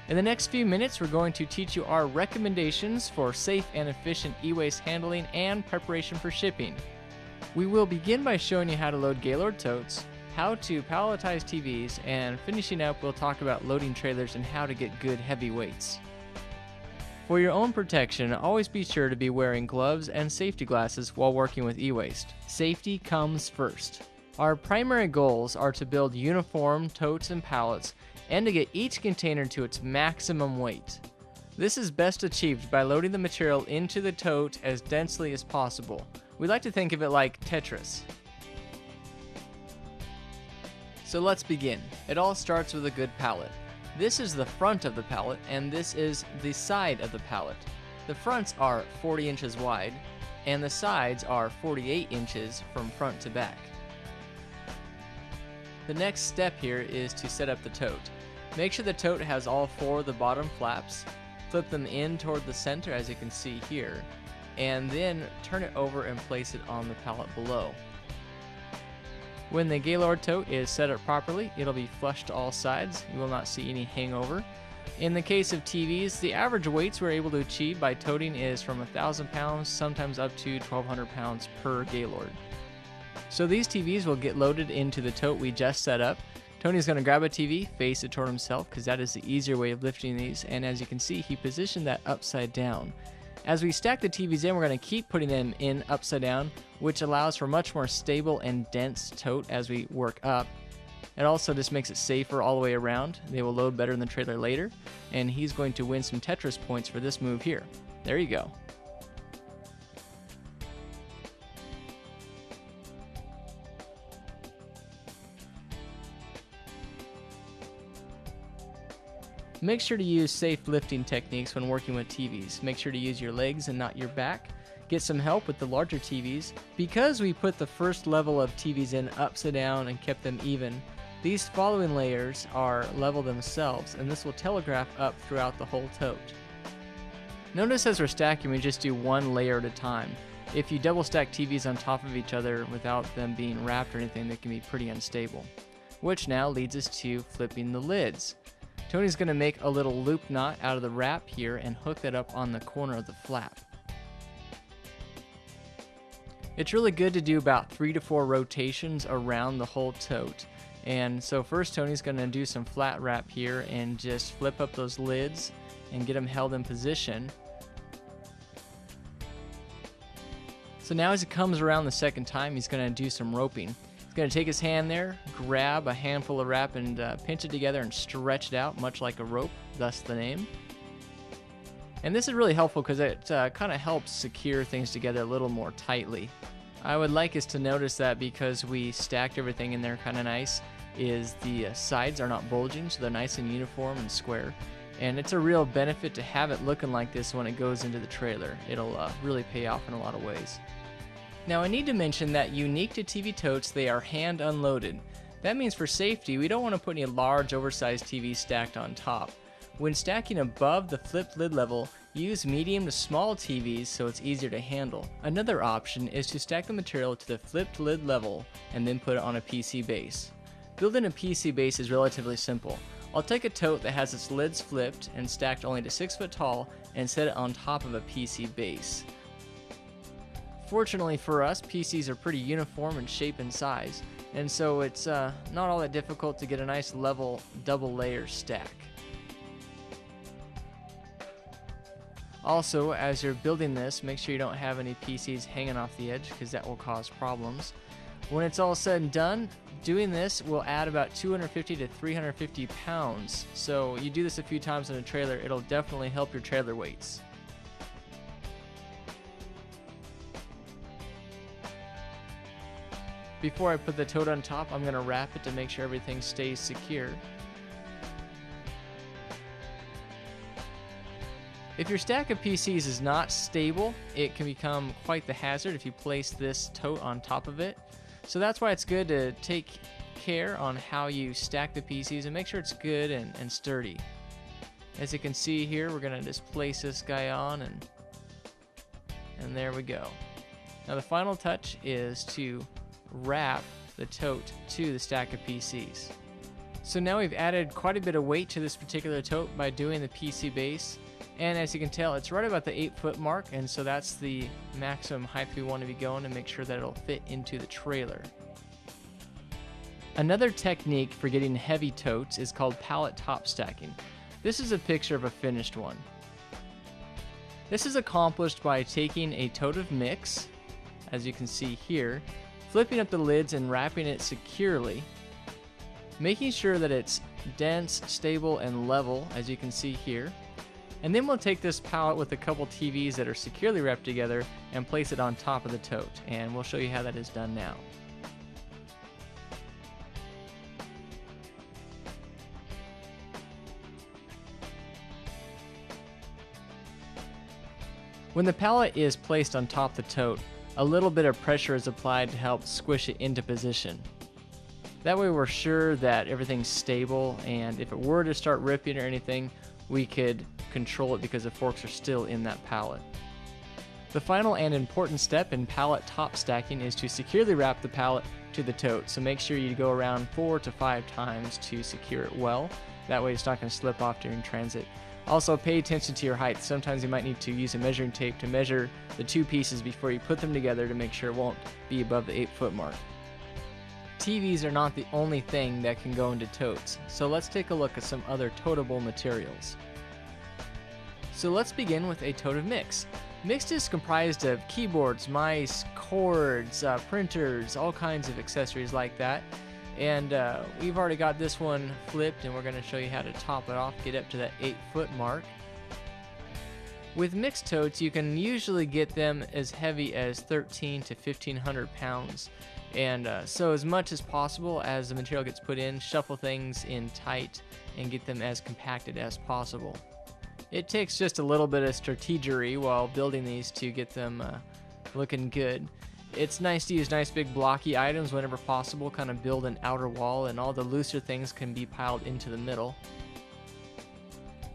In the next few minutes, we're going to teach you our recommendations for safe and efficient e-waste handling and preparation for shipping. We will begin by showing you how to load Gaylord totes, how to palletize TVs, and finishing up, we'll talk about loading trailers and how to get good heavy weights. For your own protection, always be sure to be wearing gloves and safety glasses while working with e-waste. Safety comes first. Our primary goals are to build uniform totes and pallets and to get each container to its maximum weight. This is best achieved by loading the material into the tote as densely as possible. We like to think of it like Tetris. So let's begin. It all starts with a good pallet. This is the front of the pallet and this is the side of the pallet. The fronts are 40 inches wide and the sides are 48 inches from front to back. The next step here is to set up the tote. Make sure the tote has all four of the bottom flaps, flip them in toward the center as you can see here, and then turn it over and place it on the pallet below. When the Gaylord tote is set up properly, it'll be flush to all sides. You will not see any hangover. In the case of TVs, the average weights we're able to achieve by toting is from 1,000 pounds, sometimes up to 1,200 pounds per Gaylord. So these TVs will get loaded into the tote we just set up. Tony's going to grab a TV, face it toward himself, because that is the easier way of lifting these, and as you can see, he positioned that upside down. As we stack the TVs in, we're going to keep putting them in upside down, which allows for much more stable and dense tote as we work up. It also just makes it safer all the way around. They will load better in the trailer later, and he's going to win some Tetris points for this move here. There you go. Make sure to use safe lifting techniques when working with TVs. Make sure to use your legs and not your back. Get some help with the larger TVs. Because we put the first level of TVs in upside down and kept them even, these following layers are level themselves, and this will telegraph up throughout the whole tote. Notice as we're stacking, we just do one layer at a time. If you double stack TVs on top of each other without them being wrapped or anything, they can be pretty unstable. Which now leads us to flipping the lids. Tony's going to make a little loop knot out of the wrap here and hook that up on the corner of the flap. It's really good to do about 3 to 4 rotations around the whole tote. And so first Tony's going to do some flat wrap here and just flip up those lids and get them held in position. So now as he comes around the second time, he's going to do some roping. Going to take his hand there, grab a handful of wrap and pinch it together and stretch it out much like a rope, thus the name. And this is really helpful because it kind of helps secure things together a little more tightly. I would like us to notice that because we stacked everything in there kind of nice, is the sides are not bulging, so they're nice and uniform and square. And it's a real benefit to have it looking like this when it goes into the trailer. It'll really pay off in a lot of ways. Now I need to mention that unique to TV totes, they are hand unloaded. That means for safety, we don't want to put any large oversized TVs stacked on top. When stacking above the flipped lid level, use medium to small TVs so it's easier to handle. Another option is to stack the material to the flipped lid level and then put it on a PC base. Building a PC base is relatively simple. I'll take a tote that has its lids flipped and stacked only to 6 foot tall and set it on top of a PC base. Fortunately for us, PCs are pretty uniform in shape and size, and so it's not all that difficult to get a nice level double layer stack. Also, as you're building this, make sure you don't have any PCs hanging off the edge because that will cause problems. When it's all said and done, doing this will add about 250 to 350 pounds, so you do this a few times in a trailer, it'll definitely help your trailer weights. Before I put the tote on top, I'm going to wrap it to make sure everything stays secure. If your stack of PCs is not stable, it can become quite the hazard if you place this tote on top of it. So that's why it's good to take care on how you stack the PCs and make sure it's good and sturdy. As you can see here, we're going to just place this guy on and there we go. Now the final touch is to wrap the tote to the stack of PCs. So now we've added quite a bit of weight to this particular tote by doing the PC base. And as you can tell, it's right about the 8-foot mark, and so that's the maximum height we want to be going to make sure that it'll fit into the trailer. Another technique for getting heavy totes is called pallet top stacking. This is a picture of a finished one. This is accomplished by taking a tote of mix, as you can see here, flipping up the lids and wrapping it securely, making sure that it's dense, stable, and level, as you can see here. And then we'll take this pallet with a couple TVs that are securely wrapped together and place it on top of the tote, and we'll show you how that is done now. When the pallet is placed on top of the tote, a little bit of pressure is applied to help squish it into position. That way we're sure that everything's stable, and if it were to start ripping or anything, we could control it because the forks are still in that pallet. The final and important step in pallet top stacking is to securely wrap the pallet to the tote. So make sure you go around 4 to 5 times to secure it well. That way it's not going to slip off during transit. Also pay attention to your height. Sometimes you might need to use a measuring tape to measure the two pieces before you put them together to make sure it won't be above the 8-foot mark. TVs are not the only thing that can go into totes, so let's take a look at some other toteable materials. So let's begin with a tote of mix. Mixed is comprised of keyboards, mice, cords, printers, all kinds of accessories like that. And we've already got this one flipped, and we're going to show you how to top it off, get up to that 8-foot mark. With mixed totes, you can usually get them as heavy as 1,300 to 1,500 pounds. And so as much as possible as the material gets put in, shuffle things in tight and get them as compacted as possible. It takes just a little bit of strategery while building these to get them looking good. It's nice to use nice big blocky items whenever possible, kind of build an outer wall, and all the looser things can be piled into the middle.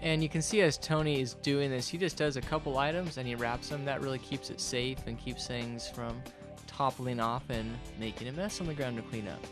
And you can see as Tony is doing this, he just does a couple items and he wraps them. That really keeps it safe and keeps things from toppling off and making a mess on the ground to clean up.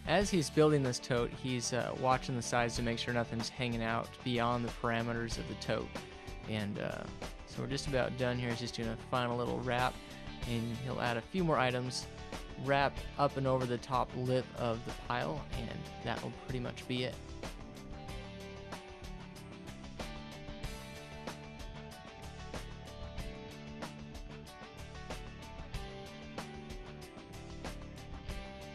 As he's building this tote, he's watching the sides to make sure nothing's hanging out beyond the parameters of the tote. And so we're just about done here. He's just doing a final little wrap, and he'll add a few more items, wrap up and over the top lip of the pile, and that will pretty much be it.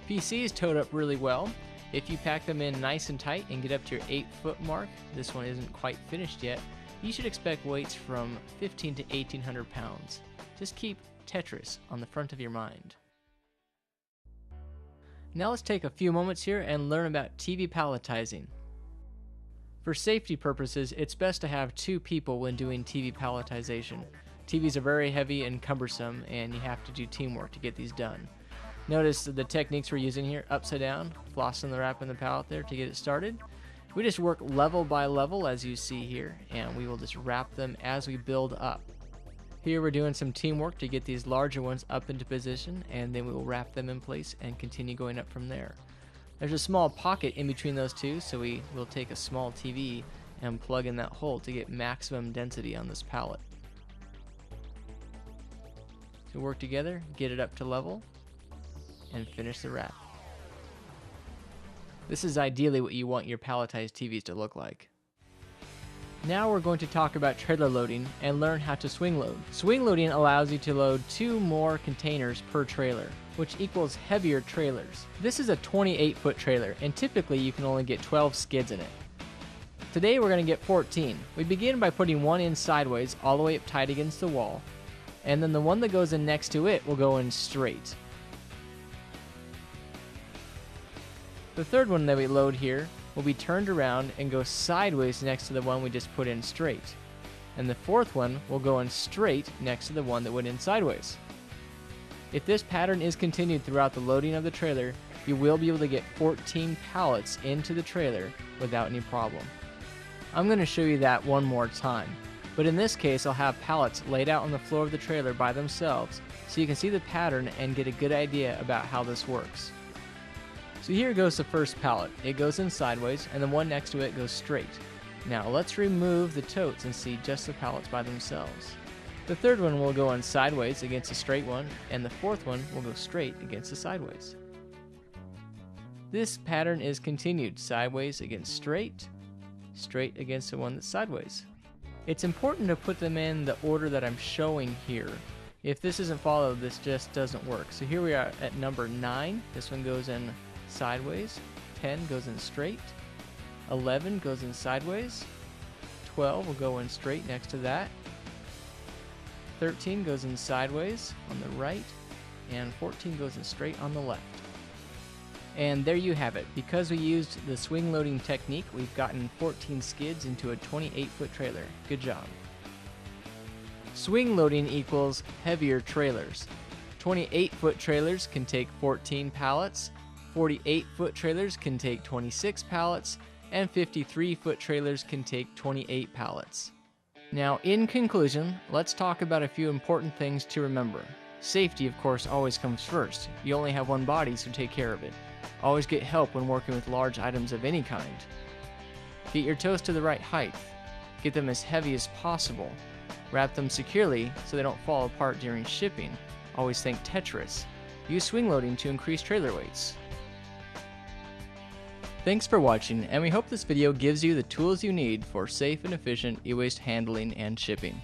PCs tote up really well. If you pack them in nice and tight and get up to your 8-foot mark, this one isn't quite finished yet, you should expect weights from 1,500 to 1,800 pounds. Just keep Tetris on the front of your mind. Now let's take a few moments here and learn about TV palletizing. For safety purposes, it's best to have 2 people when doing TV palletization. TVs are very heavy and cumbersome, and you have to do teamwork to get these done. Notice the techniques we're using here: upside down, flossing the wrap in the pallet there to get it started. We just work level by level as you see here, and we will just wrap them as we build up. Here we're doing some teamwork to get these larger ones up into position, and then we will wrap them in place and continue going up from there. There's a small pocket in between those two, so we will take a small TV and plug in that hole to get maximum density on this pallet. So work together, get it up to level, and finish the wrap. This is ideally what you want your palletized TVs to look like. Now we're going to talk about trailer loading and learn how to swing load. Swing loading allows you to load 2 more containers per trailer, which equals heavier trailers. This is a 28-foot trailer, and typically you can only get 12 skids in it. Today we're going to get 14. We begin by putting one in sideways all the way up tight against the wall, and then the one that goes in next to it will go in straight. The third one that we load here will be turned around and go sideways next to the one we just put in straight. And the fourth one will go in straight next to the one that went in sideways. If this pattern is continued throughout the loading of the trailer, you will be able to get 14 pallets into the trailer without any problem. I'm going to show you that one more time, but in this case I'll have pallets laid out on the floor of the trailer by themselves so you can see the pattern and get a good idea about how this works. So here goes the first pallet. It goes in sideways, and the one next to it goes straight. Now let's remove the totes and see just the pallets by themselves. The third one will go in sideways against a straight one, and the fourth one will go straight against the sideways. This pattern is continued, sideways against straight, straight against the one that's sideways. It's important to put them in the order that I'm showing here. If this isn't followed, this just doesn't work. So here we are at number 9. This one goes in sideways. 10 goes in straight. 11 goes in sideways. 12 will go in straight next to that. 13 goes in sideways on the right. And 14 goes in straight on the left. And there you have it. Because we used the swing loading technique, we've gotten 14 skids into a 28-foot trailer. Good job. Swing loading equals heavier trailers. 28-foot trailers can take 14 pallets, 48-foot trailers can take 26 pallets, and 53-foot trailers can take 28 pallets. Now, in conclusion, let's talk about a few important things to remember. Safety, of course, always comes first. You only have one body, so take care of it. Always get help when working with large items of any kind. Get your toes to the right height. Get them as heavy as possible. Wrap them securely so they don't fall apart during shipping. Always think Tetris. Use swing loading to increase trailer weights. Thanks for watching, and we hope this video gives you the tools you need for safe and efficient e-waste handling and shipping.